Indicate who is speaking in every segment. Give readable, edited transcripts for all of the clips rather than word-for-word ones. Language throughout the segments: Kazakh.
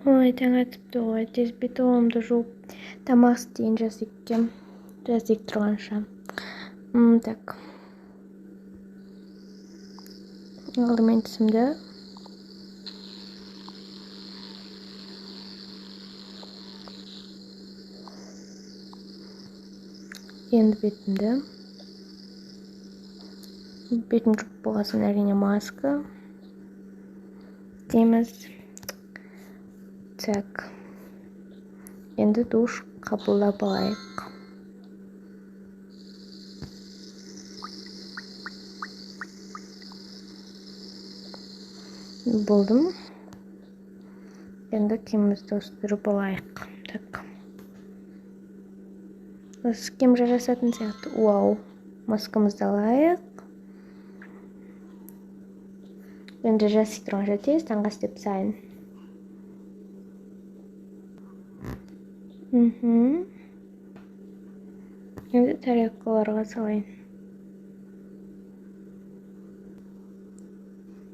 Speaker 1: Ой, таң атыпты ғой. Тез бетонымды жуып, тамақ істейін жазикке. Жазик тұрғанша. Так. Алдымен тісімді. Енді бетімді. Бетім жуып болғасын әрине маска. Дейміз. Так. Енді душ қабылдап алайық. Болдым. Енді киімімізді ауыстырып алайық. Так. Осы киім жарасатын сияқты. Вау. Маскамызды алайық. Енді жасик тұрғанша тез таңғы істеп сайын. Енді тарелкаларға салайын.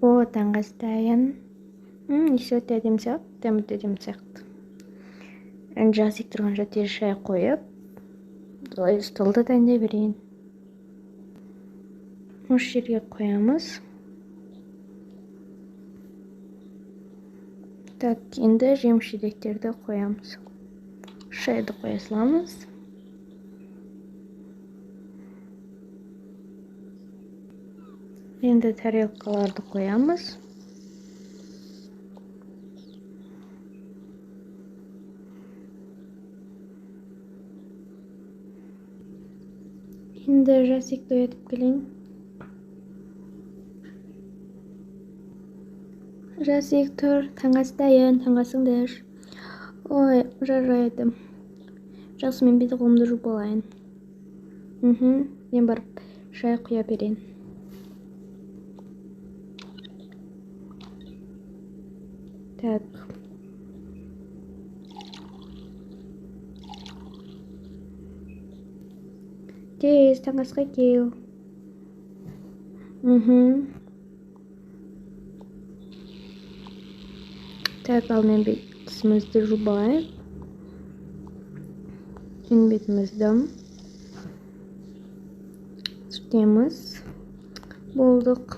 Speaker 1: О, таңғы істейін. Есі өте әдем сияқты, дәмі де әдем сияқты. Енді жасик тұрғанша тез шай қойып, столды дайындай берейін. Осы жерге қоямыз. Так, енді жеміс-жидектерді қоямыз. Шайды қоя саламыз. Енді тарелкаларды қоямыз. Енді жасикті оятып келейін. Жасик тұр, таңғы істейін, таңғысыңдыр. Ой, жарайды. Жақсы, мен беті қолымды жуып алайын. Мен барып шай құя берейін. Так. Тез, таңғысқа кел. Так, ал мен бетімізді жуып алайық. Енді бетімізді сүртеміз. Болдық.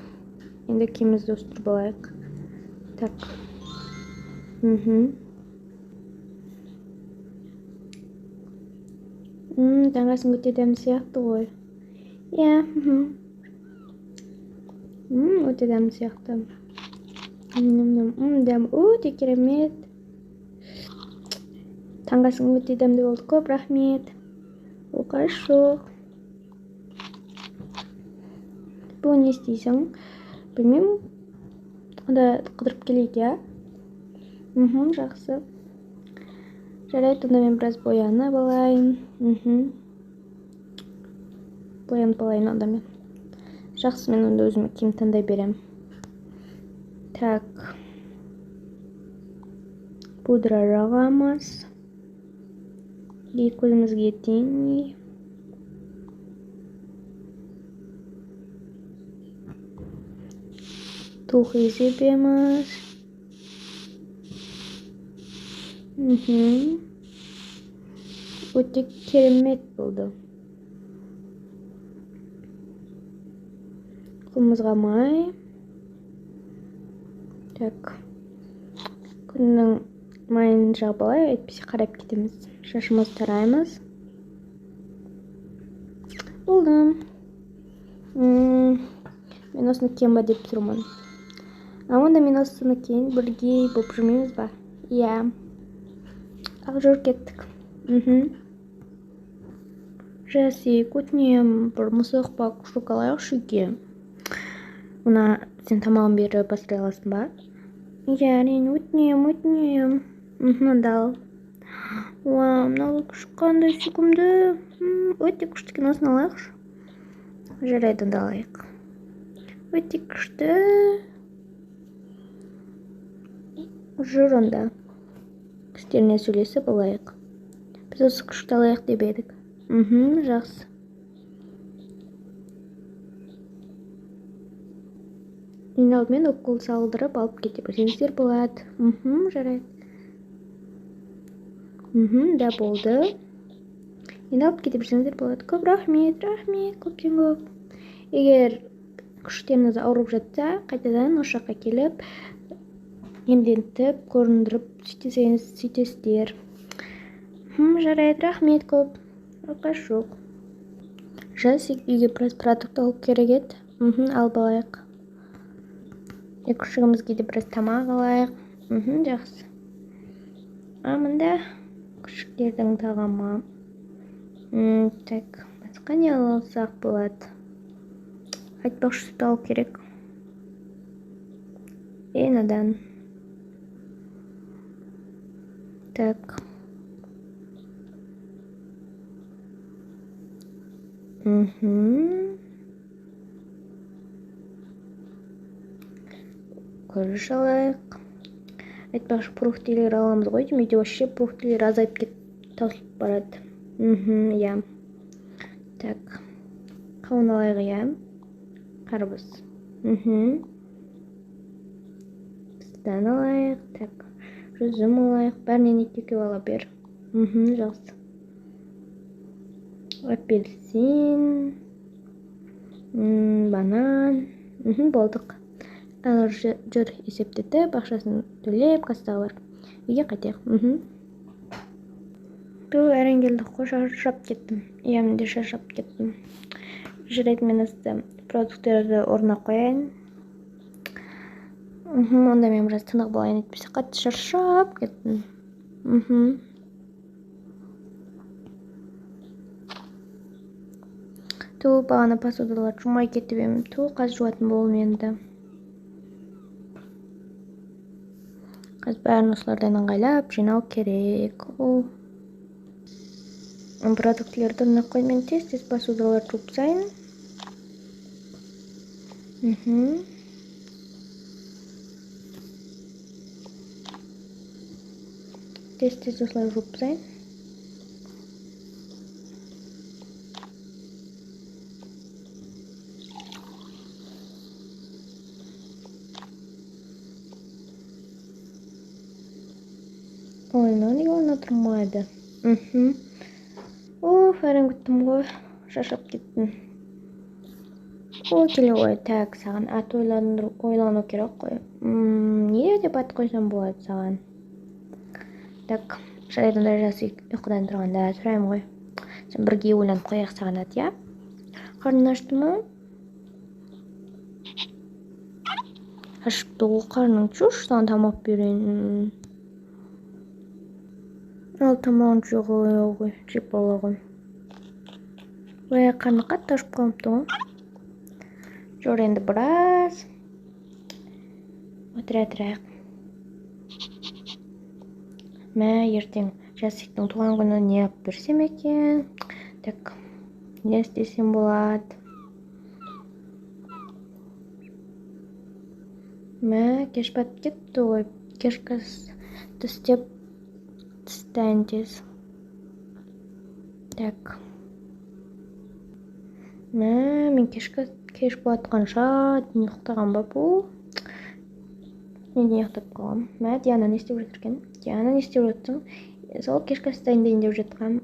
Speaker 1: Енді киімімізді ауыстырып алайық. Так. Таңғасын өте дәмді сияқты ғой. Иә. Өте дәмді сияқты. Дәм өте керемет. Таңғасың өте дәмді болды. Көп рахмет. Хорошо. Бұл не істейсің? Білмеймін. Онда қыдырып келейік, я? Жақсы. Жарайды, онда мен біраз боянып алайын. Боянып алайын онда мен. Жақсы, мен онда өзіме киім таңдай берем. Так. Пудра жағамыз. Көзімізге тең. Тухи себеміз. Өте керемет болды. Қолымызға май. Так. Күннің майын жағып алайық, әйтпесе қарап кетеміз. Шашымызды тараймыз. Болдым. Мен осыны кием ба деп тұрмын. Онда мен осыны кейін бірге болып жүрмейміз ба? Иә. Ал жүріп кеттік. Жасик, өтінем, бір мысық па күшік алайықшы үйге. Мына сен тамағын беріп бастыра аласың ба? Иә, әрине, өтінем. Дал. Уау, мынау күшік қандай сүйкімді. Өте күшті, екен, осыны алайықшы. Жарайды, онда алайық. Өте күшті. Жүр онда. Кістеріне сөйлесіп алайық. Біз осы күшті алайық деп едік. Жақсы. Мен алдымен укол салдырып алып кете берсеңіздер болады. Жарайды. Да болды. Енді алып кете берсеңіздер болады. Көп рахмет, көптен көп. Егер күштеріңіз ауырып жатса, қайтадан осы жаққа келіп, емдентіп, көріндіріп сөйтесіздер. Жарайды, рахмет көп. Оқаш жоқ. Жасик үйге біраз продукт алып керек еді. Алып алайық. Күшігімізге де біраз тамақ алайық. Жақсы. Мында күшіктердің тағамы. Так, басқа не алсақ болады? Айтпақшы сүт алу керек. Надан. Так. Көріш алайық. Айтпақшы фруктилер аламыз ғой. Үйде вообще фруктилер азайып кетіп таусылып барады. Я. Так. Қауын алайық, я. Қарбыз. Пістан алайық. Так. Жүзім алайық. Бәрінен екі ала бер. Жақсы. Апельсин. Банан. Болдық. Алар жүр есептеді, бақшасын төлеп, кассаға бар. Үйге қайтайық. Бұл әрен келді, шаршап кеттім. Мен де шаршап кеттім. Жарайды, мен осы продуктерді орнына қояйын. Онда мен біраз тынық болайын, етпесе қатты шаршап кеттім. Бағана посудалар жумай кетіп ем. Қазір жуатын болым енді. Қазір бәрін осылардан ыңғайлап жинау керек. Продуктілерді орнына қой, мен тез посудалар жуып сайын. Тез осылар жуып сайын. Неге орнына тұрмайды? Әрін күттім ғой, шаршап кеттім. Келе ғой, так, саған ат ойлану керек қой. Не деп ат қойсам болады саған? Так, жарайдында жасы ұйқыдан тұрғанда сұрайым ғой. Сен бірге ойланып қояқ саған ат, я? Қарның ашты ма? Ашыпты ғой, қарның чуш, саған тамақ берейін. Ал тамағын жоқ ғой, жеп ала ғой. Қарны қатты ашып қалыпты ғой. Жор енді біраз отырайық. Ертең Жасиктің туған күні не алып берсем екен? Так, не істесем болады? Кеш батып кетті ғой. Кешкісі істеп тістайын тез. Так. Мен кеш батқанша ұйықтаған ба бұл? Мен ұйықтап қалам. Диана не істеп жатыр екен? Диана не істеп жатсың? Сол кешкі істайын дейін деп жатқам.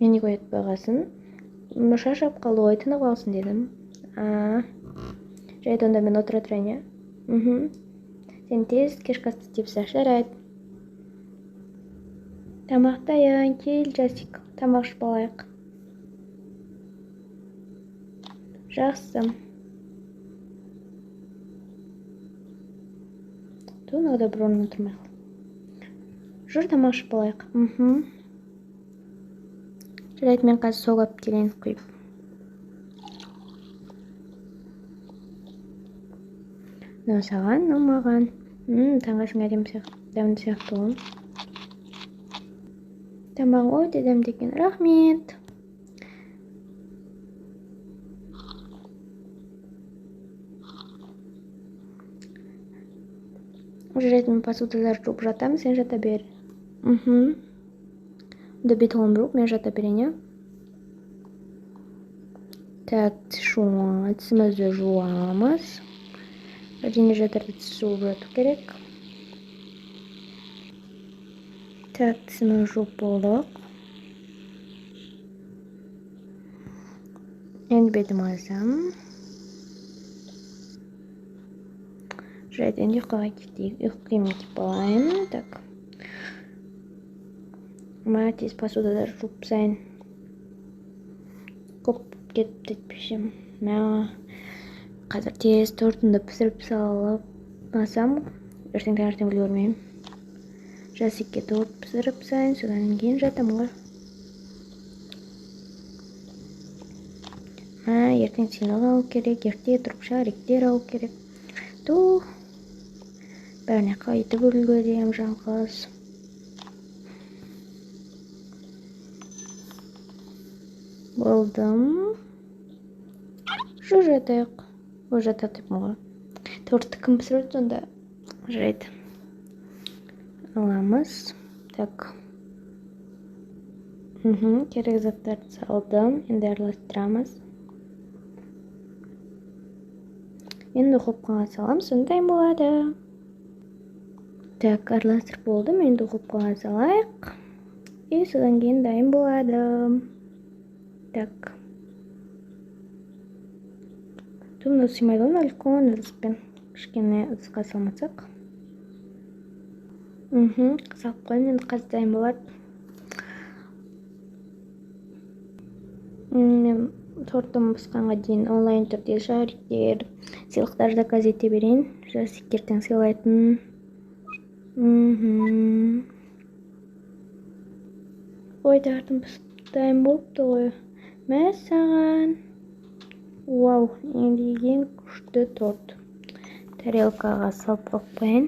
Speaker 1: Мен неге оятпағасын? Шаршап қалды ғой, тынып алсын дедім. Жарайды, онда мен отыра тұрайын, я? Сен тез кешкі істепсі, жарайды. Тамақ дайын, кел, Жасик, тамақ ішіп алайық. Жақсы. Туынағыда бір орнына тұрмайық. Жүр, тамақ ішіп алайық. Жарайды, мен қазір соғап келейін құйып. Саған, маған. Таңғашың әдемі дәмді сияқты ғой. Тамақ өте дәмді екен. Рахмет. Жарайды, мен посудалар жуып жатамын, сен жата бер. Да бетон жоқ, мен жата берейін, я? Так, тісімізді жуамыз. Әдене жатырды тіс жуып жату керек. Так, тісімді жуып болдық. Енді бетім азам. Жарайды, енді ұйқыға кетейік. Ұйқы киімін киіп алайын. Так. Ма тез посудадар жуып тастайын. Көп кетіп кетпешім. Мә қазір тез тортымды пісіріп салып алсам, ертең таңертең үлгермеймін. Жасикке торт пісіріп тастайын, содан кейін жатамын ғой. Ертең сыйлық алу керек, ерте тұрып шариктер алу керек. Бәріне қайтып үлгерем жалғыз. Болдым. Жатайық. Жатайық деппін ғой. Тортты кім пісіреді сонда? Жарайды. Аламыз. Так. Керек заттарды салдым. Енді араластырамыз. Енді духовкаға салам, сондай болады. Так, араластырып болдым. Енді духовкаға салайық. И содан кейін дайын болады. Так. Думаю, сыймайды оны үлкен ыдыспен кішкене ыдысқа салмасақ. Салып қойын, енді қазір дайын болады. Мен тортым пысқанға дейін онлайн түрде шариктер, сыйлықтар заказ ете берейін. Жасик ертең сыйлайтын. Ой, тортым пісіп дайын болыпты ғой. Мә саған. Вау, енді ең күшті торт. Тарелкаға салып қойын.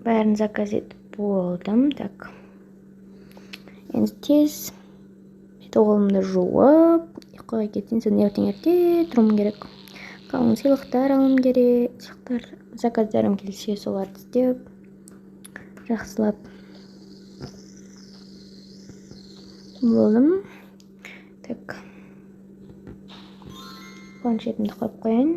Speaker 1: Бәрін заказ етіп болдым. Так. Енді тез қолымды жуып, ұйқыға кетейін. Содан ертең ерте тұруым керек. Қалың сыйлықтар алым керек. Сыйлықтар заказдарым келсе соларды істеп, жақсылап болдым. Так. Планшетімді қойып қойын.